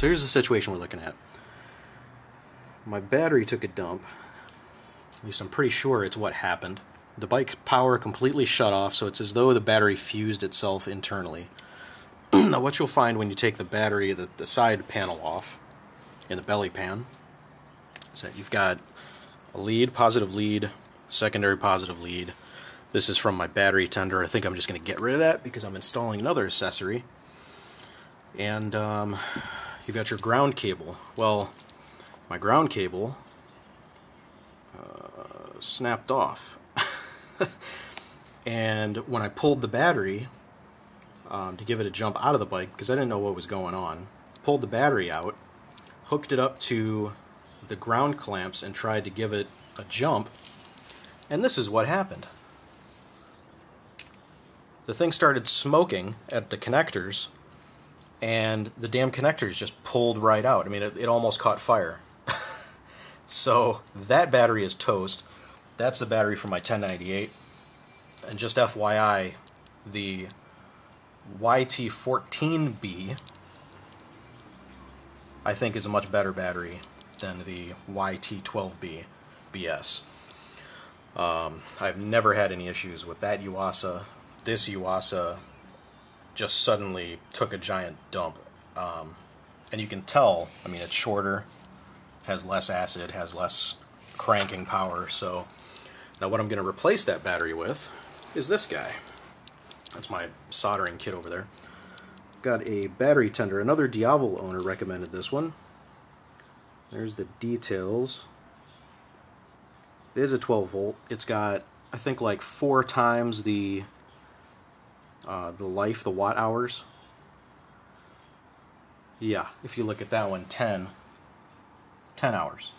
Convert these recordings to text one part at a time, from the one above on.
So here's the situation we're looking at. My battery took a dump. At least I'm pretty sure it's what happened. The bike power completely shut off, so it's as though the battery fused itself internally. Now what you'll find when you take the battery, the side panel off, in the belly pan, is that you've got a lead, positive lead, secondary positive lead. This is from my battery tender. I think I'm just going to get rid of that because I'm installing another accessory. And you've got your ground cable. Well, my ground cable snapped off. And when I pulled the battery to give it a jump out of the bike, because I didn't know what was going on, pulled the battery out, hooked it up to the ground clamps and tried to give it a jump, and this is what happened. The thing started smoking at the connectors, and the damn connectors just pulled right out. I mean, it almost caught fire. So that battery is toast. That's the battery for my 1098. And just FYI, the YT14B I think is a much better battery than the YT12B BS. I've never had any issues with that Yuasa. This Yuasa just suddenly took a giant dump. And you can tell, I mean, it's shorter, has less acid, has less cranking power. So now what I'm going to replace that battery with is this guy. That's my soldering kit over there. I've got a battery tender. Another Diavel owner recommended this one. There's the details. It is a 12 volt. It's got, I think, like 4 times the life, the watt hours. Yeah, if you look at that one, 10 hours.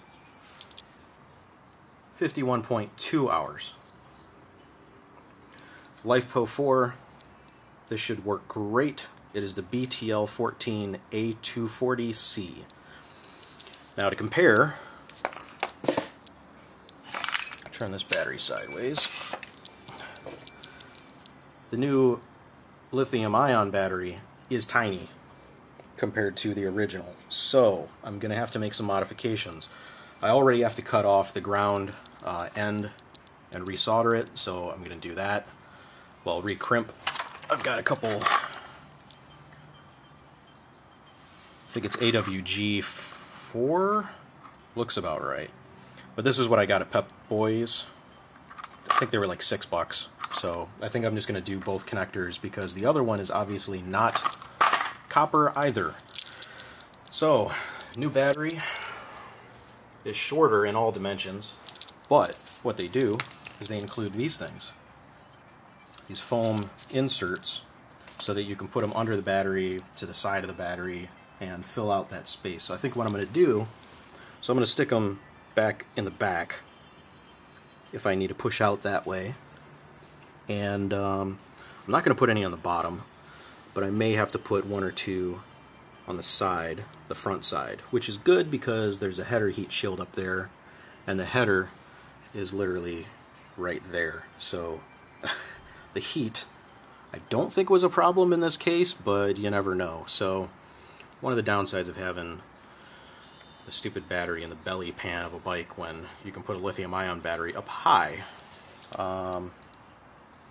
51.2 hours. LifePo 4, this should work great. It is the BTL14A240C. Now to compare, turn this battery sideways. The new lithium-ion battery is tiny compared to the original, so I'm going to have to make some modifications. I already have to cut off the ground end and resolder it, so I'm going to do that. Well, re-crimp. I've got a couple, I think it's AWG4, looks about right. But this is what I got at Pep Boys. I think they were like $6. So I think I'm just going to do both connectors because the other one is obviously not copper either. So, new battery is shorter in all dimensions, but what they do is they include these things. These foam inserts so that you can put them under the battery, to the side of the battery, and fill out that space. So I think what I'm going to do, so I'm going to stick them back in the back if I need to push out that way. And I'm not going to put any on the bottom, but I may have to put 1 or 2 on the side, the front side, which is good because there's a header heat shield up there, and the header is literally right there. So the heat, I don't think was a problem in this case, but you never know. So one of the downsides of having the stupid battery in the belly pan of a bike when you can put a lithium-ion battery up high.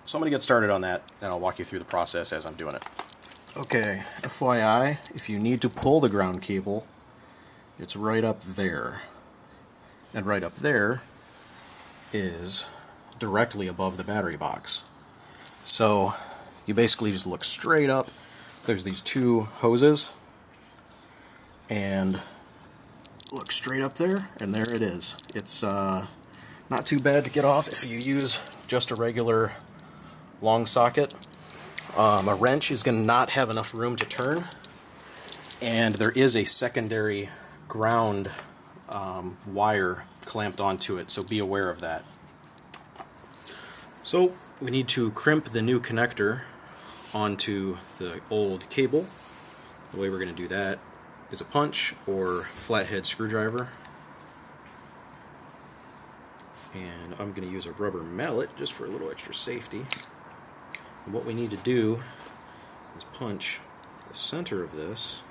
So I'm going to get started on that, and I'll walk you through the process as I'm doing it. Okay, FYI, if you need to pull the ground cable, it's right up there. And right up there is directly above the battery box. So you basically just look straight up. There's these 2 hoses, and look straight up there, and there it is. It's not too bad to get off if you use just a regular long socket. A wrench is going to not have enough room to turn, and there is a secondary ground wire clamped onto it, so be aware of that. So we need to crimp the new connector onto the old cable. The way we're going to do that is a punch or flathead screwdriver. And I'm going to use a rubber mallet just for a little extra safety. And what we need to do is punch the center of this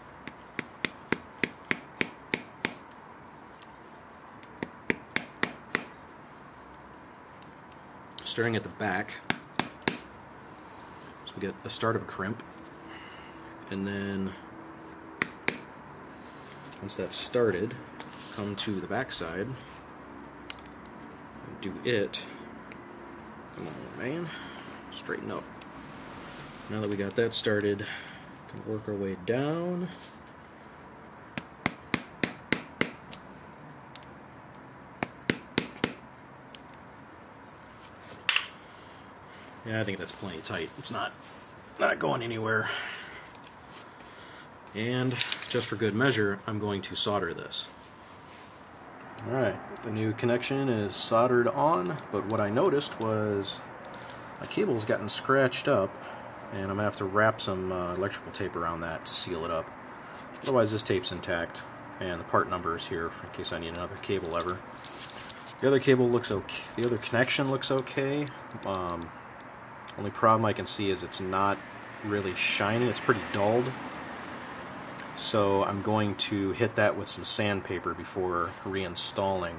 starting at the back. So we get the start of a crimp, and then once that's started, come to the back side and do it. Come on, man, straighten up. Now that we got that started, we can work our way down. Yeah, I think that's plenty tight. It's not going anywhere. And just for good measure, I'm going to solder this. Alright, the new connection is soldered on, but what I noticed was my cable's gotten scratched up, and I'm going to have to wrap some electrical tape around that to seal it up. Otherwise this tape's intact, and the part number is here in case I need another cable lever. The other cable looks okay. The other connection looks okay. Only problem I can see is it's not really shiny. It's pretty dulled. So I'm going to hit that with some sandpaper before reinstalling.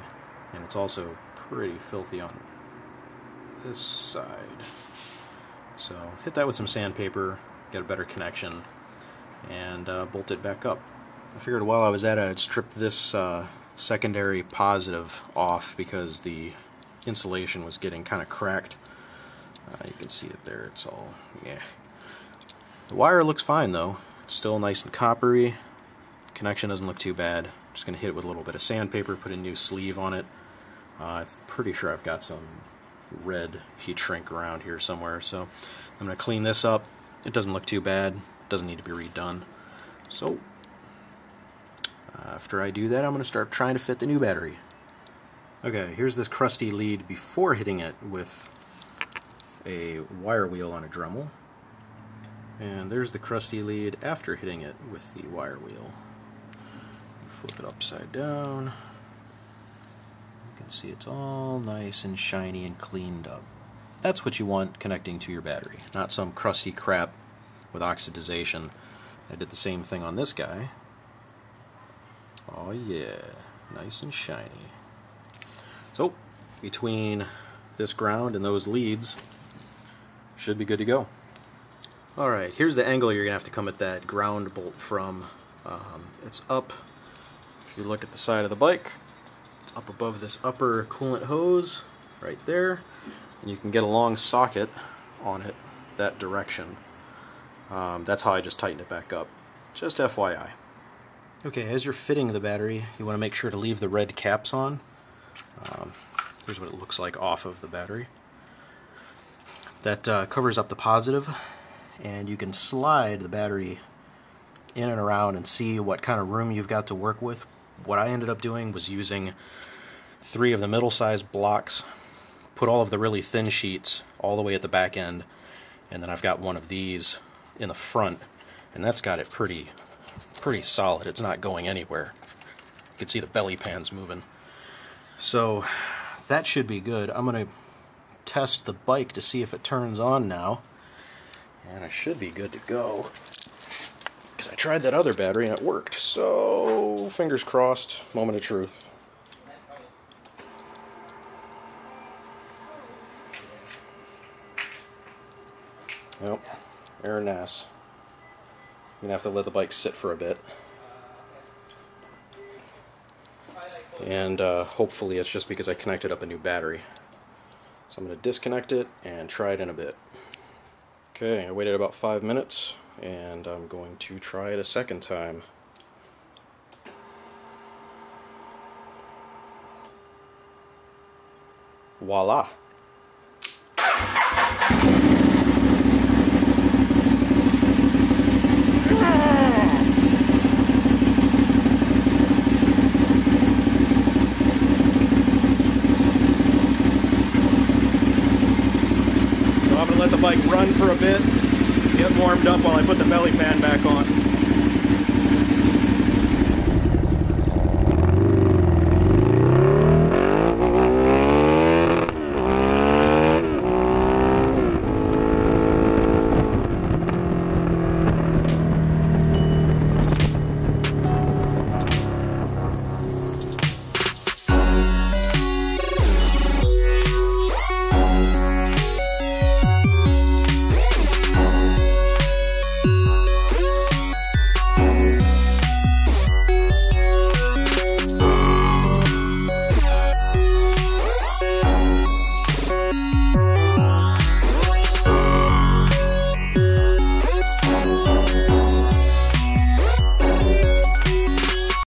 And it's also pretty filthy on this side. So hit that with some sandpaper, get a better connection, and bolt it back up. I figured while I was at it, I'd strip this secondary positive off because the insulation was getting kind of cracked. You can see it there, it's all, yeah. The wire looks fine though. It's still nice and coppery. Connection doesn't look too bad. Just going to hit it with a little bit of sandpaper, put a new sleeve on it. I'm pretty sure I've got some red heat shrink around here somewhere, so I'm going to clean this up. It doesn't look too bad. It doesn't need to be redone. So after I do that, I'm going to start trying to fit the new battery. Okay, here's this crusty lead before hitting it with a wire wheel on a Dremel, and there's the crusty lead after hitting it with the wire wheel. Flip it upside down. You can see it's all nice and shiny and cleaned up. That's what you want connecting to your battery, not some crusty crap with oxidization. I did the same thing on this guy. Oh yeah, nice and shiny. So between this ground and those leads, should be good to go. Alright, here's the angle you're going to have to come at that ground bolt from. It's up, if you look at the side of the bike, it's up above this upper coolant hose, right there, and you can get a long socket on it that direction. That's how I just tightened it back up. Just FYI. Okay, as you're fitting the battery, you want to make sure to leave the red caps on. Here's what it looks like off of the battery. That covers up the positive, and you can slide the battery in and around and see what kind of room you've got to work with. What I ended up doing was using 3 of the middle-sized blocks, put all of the really thin sheets all the way at the back end, and then I've got one of these in the front, and that's got it pretty solid. It's not going anywhere. You can see the belly pans moving. So that should be good. I'm going to test the bike to see if it turns on now, and I should be good to go because I tried that other battery and it worked. So fingers crossed, moment of truth. Nope, error NAS. I'm gonna have to let the bike sit for a bit, and hopefully it's just because I connected up a new battery. So I'm going to disconnect it and try it in a bit. Okay, I waited about 5 minutes, and I'm going to try it a second time. Voila! Let the bike run for a bit, get warmed up while I put the belly pan back on.